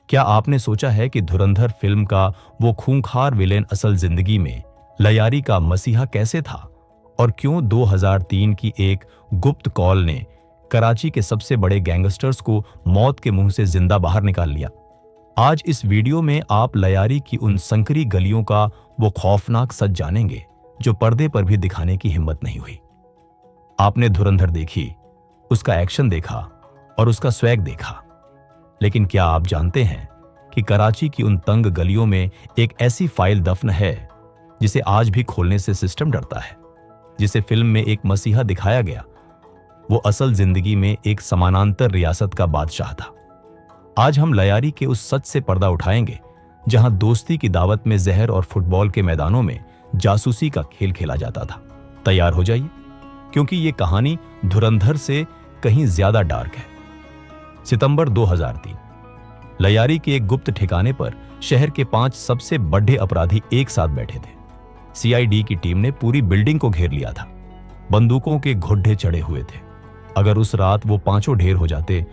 क्या आपने सोचा है कि धुरंधर फिल्म का वो खूंखार विलेन असल जिंदगी में लयारी का मसीहा कैसे था, और क्यों 2003 की एक गुप्त कॉल ने कराची के सबसे बड़े गैंगस्टर्स को मौत के मुंह से जिंदा बाहर निकाल लिया? आज इस वीडियो में आप लयारी की उन संकरी गलियों का वो खौफनाक सच जानेंगे जो पर्दे पर भी दिखाने की हिम्मत नहीं हुई। आपने धुरंधर देखी, उसका एक्शन देखा और उसका स्वैग देखा, लेकिन क्या आप जानते हैं कि कराची की उन तंग गलियों में एक ऐसी फाइल दफन है जिसे आज भी खोलने से सिस्टम डरता है? जिसे फिल्म में एक मसीहा दिखाया गया, वो असल जिंदगी में एक समानांतर रियासत का बादशाह था। आज हम लयारी के उस सच से पर्दा उठाएंगे जहां दोस्ती की दावत में जहर और फुटबॉल के मैदानों में जासूसी का खेल खेला जाता था। तैयार हो जाइए, क्योंकि ये कहानी धुरंधर से कहीं ज्यादा डार्क है। सितंबर 2003, लयारी के एक गुप्त ठिकाने पर शहर के 5 सबसे बड़े अपराधी एक साथ बैठे थे। सीआईडी की टीम ने पूरी बिल्डिंग को घेर लिया था। बंदूकों के घुड्डे चढ़े हुए थे। अगर उस रात वो पांचों ढेर हो जाते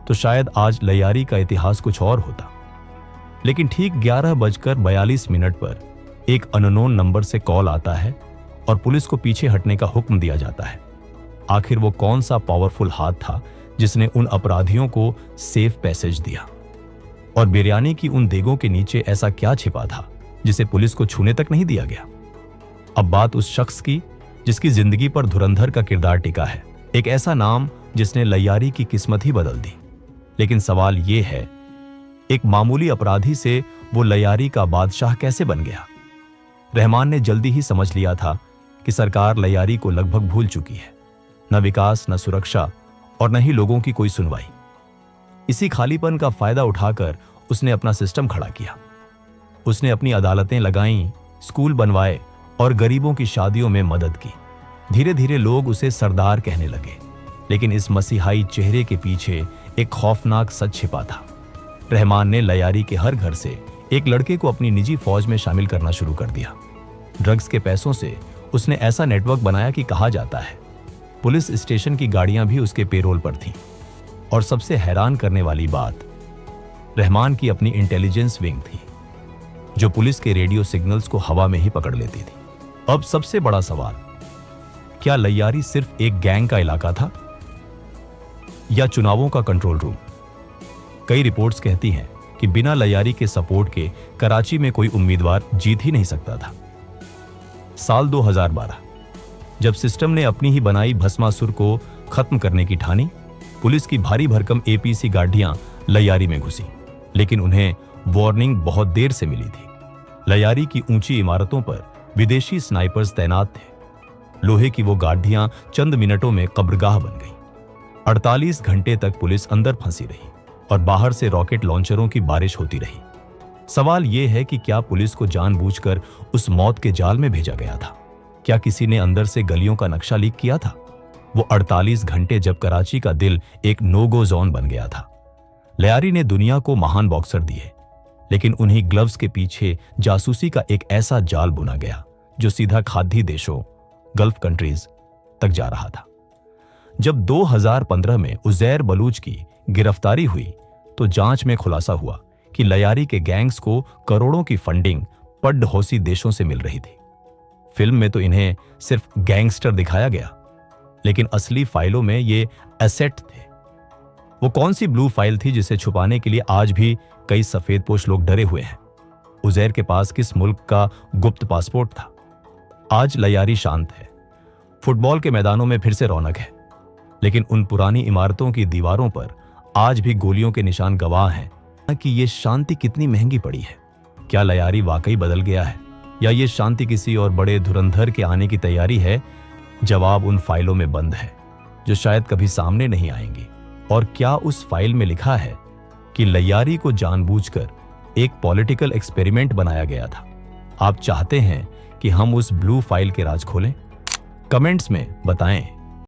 तो शायद आज लयारी का इतिहास कुछ और होता। लेकिन ठीक 11:42 पर एक अननोन नंबर से कॉल आता है और पुलिस को पीछे हटने का हुक्म दिया जाता है। आखिर वो कौन सा पावरफुल हाथ था जिसने उन अपराधियों को सेफ पैसेज दिया? और बिरयानी की उन देगों के नीचे ऐसा क्या छिपा था जिसे पुलिस को छूने तक नहीं दिया गया? अब बात उस शख्स की जिसकी जिंदगी पर धुरंधर का किरदार टिका है, एक ऐसा नाम जिसने लयारी की किस्मत ही बदल दी। लेकिन सवाल यह है, एक मामूली अपराधी से वो लयारी का बादशाह कैसे बन गया? रहमान ने जल्दी ही समझ लिया था कि सरकार लयारी को लगभग भूल चुकी है। न विकास, न सुरक्षा और न ही लोगों की कोई सुनवाई। इसी खालीपन का फायदा उठाकर उसने अपना सिस्टम खड़ा किया। उसने अपनी अदालतें लगाईं, स्कूल बनवाए और गरीबों की शादियों में मदद की। धीरे धीरे लोग उसे सरदार कहने लगे। लेकिन इस मसीहाई चेहरे के पीछे एक खौफनाक सच छिपा था। रहमान ने लयारी के हर घर से एक लड़के को अपनी निजी फौज में शामिल करना शुरू कर दिया। ड्रग्स के पैसों से उसने ऐसा नेटवर्क बनाया कि कहा जाता है पुलिस स्टेशन की गाड़ियां भी उसके पेरोल पर थीं। और सबसे हैरान करने वाली बात, रहमान की अपनी इंटेलिजेंस विंग थी जो पुलिस के रेडियो सिग्नल्स को हवा में ही पकड़ लेती थी। अब सबसे बड़ा सवाल, क्या लयारी सिर्फ एक गैंग का इलाका था या चुनावों का कंट्रोल रूम? कई रिपोर्ट्स कहती हैं कि बिना लयारी के सपोर्ट के कराची में कोई उम्मीदवार जीत ही नहीं सकता था। साल 2012, जब सिस्टम ने अपनी ही बनाई भस्मासुर को खत्म करने की ठानी, पुलिस की भारी भरकम एपीसी गाड़ियां लयारी में घुसी। लेकिन उन्हें वार्निंग बहुत देर से मिली थी। लयारी की ऊंची इमारतों पर विदेशी स्नाइपर्स तैनात थे। लोहे की वो गाड़ियां चंद मिनटों में कब्रगाह बन गई। 48 घंटे तक पुलिस अंदर फंसी रही और बाहर से रॉकेट लॉन्चरों की बारिश होती रही। सवाल यह है कि क्या पुलिस को जानबूझकर उस मौत के जाल में भेजा गया था? क्या किसी ने अंदर से गलियों का नक्शा लीक किया था? वो 48 घंटे जब कराची का दिल एक नो गो जोन बन गया था। लयारी ने दुनिया को महान बॉक्सर दिए, लेकिन उन्हीं ग्लव्स के पीछे जासूसी का एक ऐसा जाल बुना गया जो सीधा खाद्य देशों, गल्फ कंट्रीज तक जा रहा था। जब 2015 में उजैर बलूच की गिरफ्तारी हुई तो जांच में खुलासा हुआ कि लयारी के गैंग्स को करोड़ों की फंडिंग पड़ोसी देशों से मिल रही थी। फिल्म में तो इन्हें सिर्फ गैंगस्टर दिखाया गया, लेकिन असली फाइलों में ये एसेट थे। वो कौन सी ब्लू फाइल थी जिसे छुपाने के लिए आज भी कई सफेदपोश लोग डरे हुए हैं? उजैर के पास किस मुल्क का गुप्त पासपोर्ट था? आज लयारी शांत है। फुटबॉल के मैदानों में फिर से रौनक है, लेकिन उन पुरानी इमारतों की दीवारों पर आज भी गोलियों के निशान गवाह हैं कि ये शांति कितनी महंगी पड़ी है। क्या लयारी वाकई बदल गया है, या ये शांति किसी और बड़े धुरंधर के आने की तैयारी है? जवाब उन फाइलों में बंद है जो शायद कभी सामने नहीं आएंगी। और क्या उस फाइल में लिखा है कि लयारी को जानबूझकर एक पॉलिटिकल एक्सपेरिमेंट बनाया गया था? आप चाहते हैं कि हम उस ब्लू फाइल के राज खोलें? कमेंट्स में बताएं।